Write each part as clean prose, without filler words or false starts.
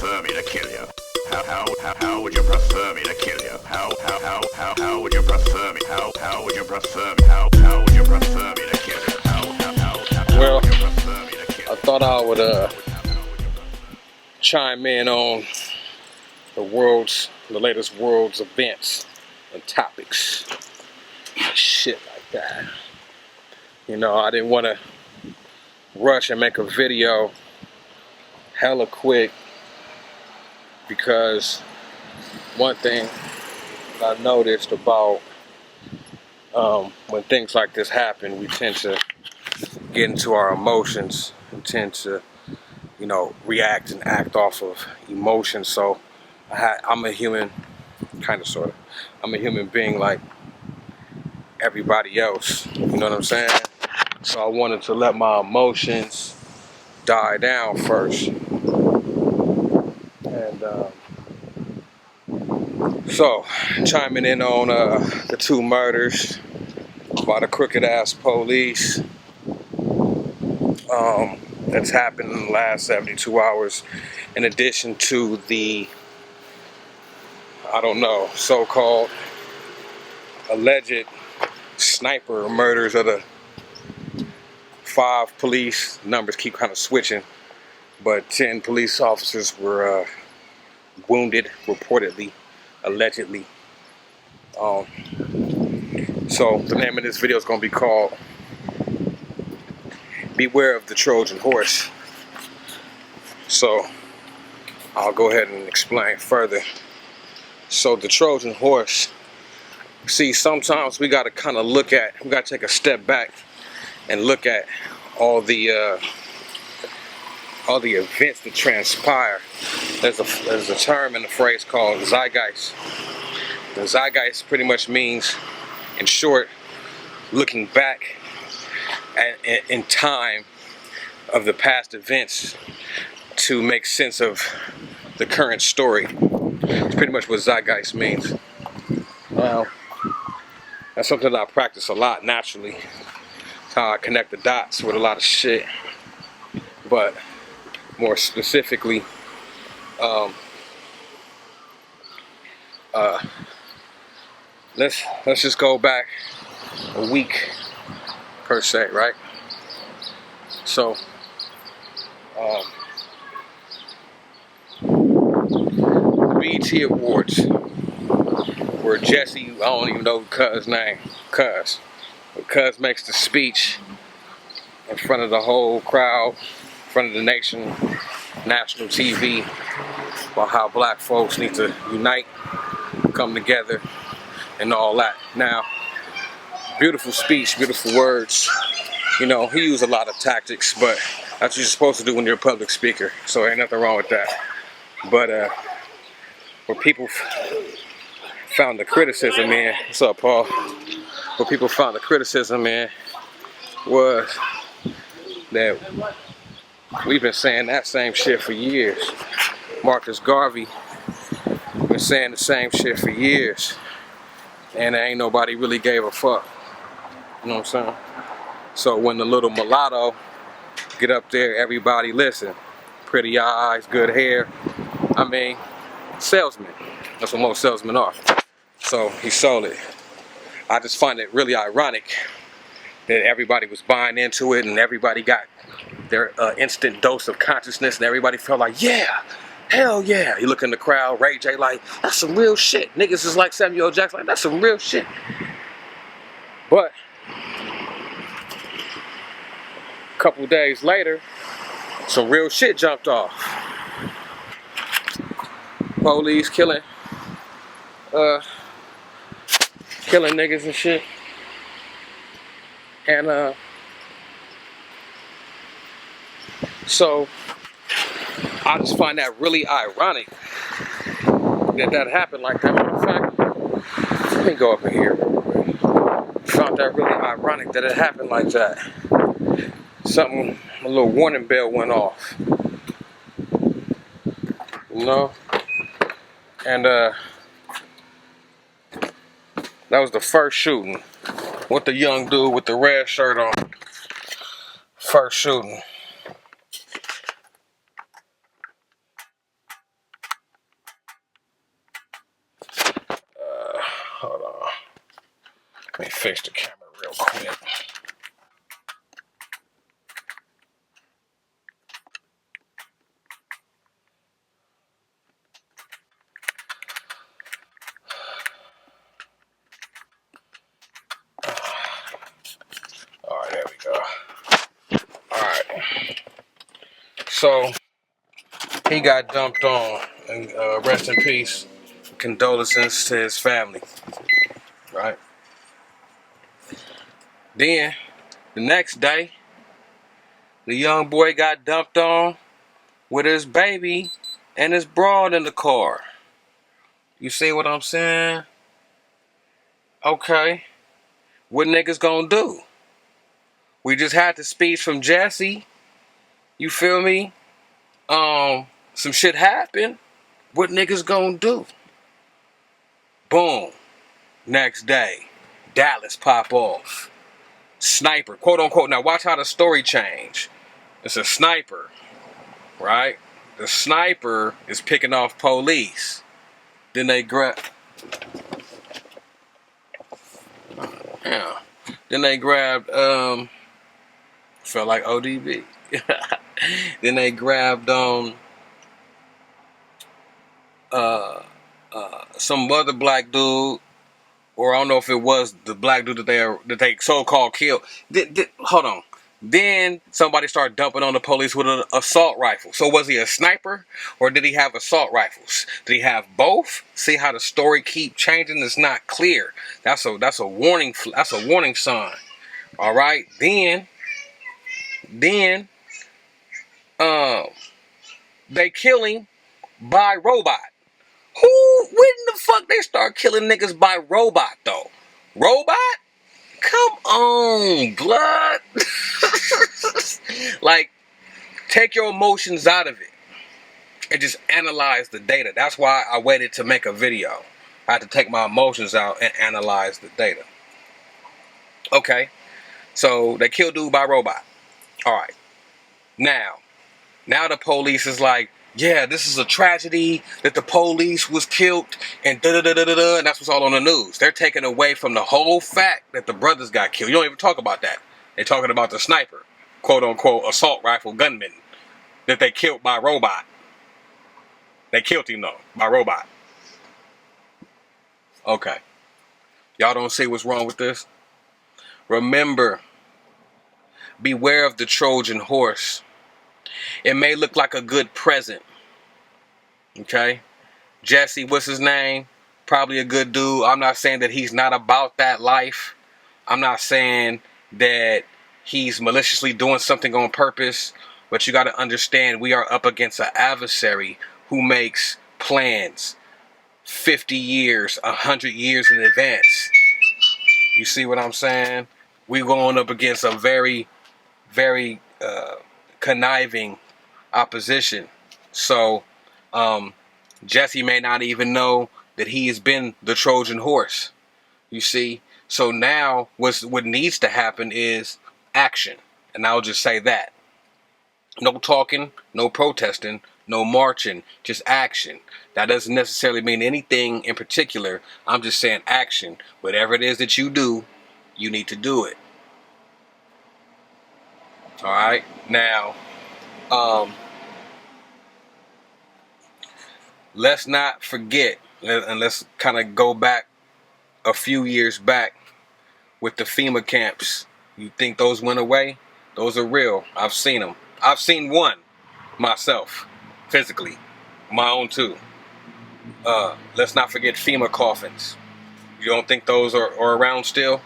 prefer me to kill you? How would you prefer me to kill you? How would you prefer me? How would you prefer me? How would you prefer me to kill you? Well, Would you prefer me to kill I you? thought I would chime in on the latest world's events and topics, shit like that. You know, I didn't want to rush and make a video hella quick because one thing that I noticed about when things like this happen, we tend to get into our emotions and tend to, react and act off of emotions. So I'm a human, kind of, sort of. I'm a human being like everybody else. You know what I'm saying? So I wanted to let my emotions die down first. And so, chiming in on the two murders by the crooked ass police that's happened in the last 72 hours, in addition to the, so-called alleged sniper murders of the 5 police. Numbers keep kind of switching, but 10 police officers were wounded, reportedly, allegedly. So the name of this video is going to be called Beware of the Trojan Horse. So I'll go ahead and explain further. So the Trojan Horse, see, sometimes we got to kind of take a step back and look at all the events that transpire. There's a term in the phrase called zeitgeist. The zeitgeist pretty much means, in short, looking back in time of the past events to make sense of the current story. It's pretty much what zeitgeist means. Now, that's something that I practice a lot naturally. It's how I connect the dots with a lot of shit. But more specifically, let's just go back a week per se, right? So, the BET Awards, where Jesse, I don't even know Cuz' name, Cuz makes the speech in front of the whole crowd, in front of the nation, national TV, about how black folks need to unite, come together, and all that. Now, beautiful speech, beautiful words. You know, he used a lot of tactics, but that's what you're supposed to do when you're a public speaker. So ain't nothing wrong with that. But where people found the criticism in, what's up, Paul? Where people found the criticism in was that we've been saying that same shit for years. Marcus Garvey been saying the same shit for years, and ain't nobody really gave a fuck. You know what I'm saying? So when the little mulatto get up there, everybody listen. Pretty eyes, good hair. I mean, salesman. That's what most salesmen are. So he sold it. I just find it really ironic that everybody was buying into it and everybody got their instant dose of consciousness and everybody felt like, yeah, hell yeah. You look in the crowd, Ray J like, that's some real shit. Niggas is like Samuel Jackson, like, that's some real shit. But a couple days later, some real shit jumped off. Police killing niggas and shit. And so I just find that really ironic that happened like that. Matter of fact, let me go up in here. Found that really ironic that it happened like that. A little warning bell went off. You know? And that was the first shooting. With the young dude with the red shirt on. First shooting. fix the camera real quick. Alright, there we go. Alright. So, he got dumped on. And rest in peace. Condolences to his family. Right? Then, the next day, the young boy got dumped on with his baby and his broad in the car. You see what I'm saying? Okay. What niggas gonna do? We just had the speech from Jesse. You feel me? Some shit happened. What niggas gonna do? Boom. Next day, Dallas pop off. Sniper, quote unquote. Now watch how the story change. It's a sniper, right? The sniper is picking off police. Then they grab. Yeah. Then they grabbed. Felt like ODB. Then they grabbed some other black dude, or I don't know if it was the black dude that they so-called killed. Hold on. Then somebody started dumping on the police with an assault rifle. So was he a sniper, or did he have assault rifles? Did he have both? See how the story keep changing? It's not clear. That's a warning. That's a warning sign. All right. Then they kill him by robot. When the fuck they start killing niggas by robot though? Robot? Come on, blood. Like, take your emotions out of it and just analyze the data. That's why I waited to make a video. I had to take my emotions out and analyze the data. Okay, so they killed dude by robot. All right, now the police is like, yeah, this is a tragedy that the police was killed and da-da-da-da-da-da, and that's what's all on the news. They're taking away from the whole fact that the brothers got killed. You don't even talk about that. They're talking about the sniper, quote-unquote, assault rifle gunman that they killed by robot. They killed him, though, by robot. Okay. Y'all don't see what's wrong with this? Remember, beware of the Trojan horse. It may look like a good present. Okay? Jesse, what's his name? Probably a good dude. I'm not saying that he's not about that life. I'm not saying that he's maliciously doing something on purpose. But you got to understand, we are up against an adversary who makes plans 50 years, 100 years in advance. You see what I'm saying? We're going up against a very, very conniving opposition. So, Jesse may not even know that he has been the Trojan horse. You see? So now what needs to happen is action. And I'll just say that. No talking, no protesting, no marching, just action. That doesn't necessarily mean anything in particular. I'm just saying action. Whatever it is that you do, you need to do it. All right? Now, let's not forget, and let's kind of go back a few years back with the FEMA camps. You think those went away? Those are real. I've seen them. I've seen one myself, physically. My own too. Let's not forget FEMA coffins. You don't think those are around still?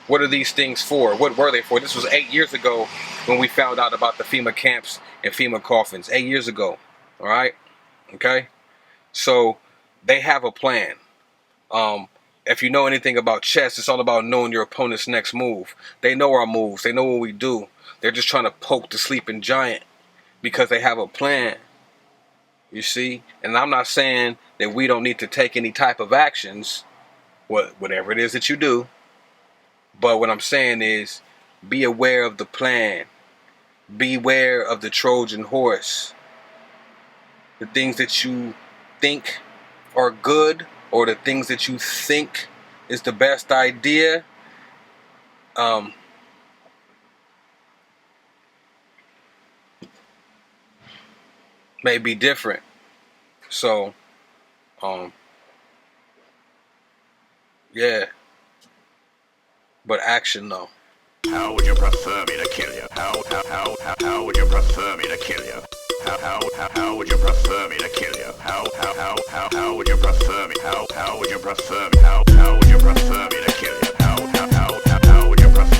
What are these things for? What were they for? This was 8 years ago when we found out about the FEMA camps and FEMA coffins. 8 years ago. All right? Okay? So they have a plan. If you know anything about chess, it's all about knowing your opponent's next move. They know our moves. They know what we do. They're just trying to poke the sleeping giant because they have a plan. You see? And I'm not saying that we don't need to take any type of actions, whatever it is that you do. But what I'm saying is, be aware of the plan. Beware of the Trojan horse. The things that you think are good, or the things that you think is the best idea, may be different. So, yeah. But action though. How would you prefer me to kill you? How would you prefer me to kill you? How would you prefer me to kill you? How would you prefer me? How would you prefer me? How would you prefer me?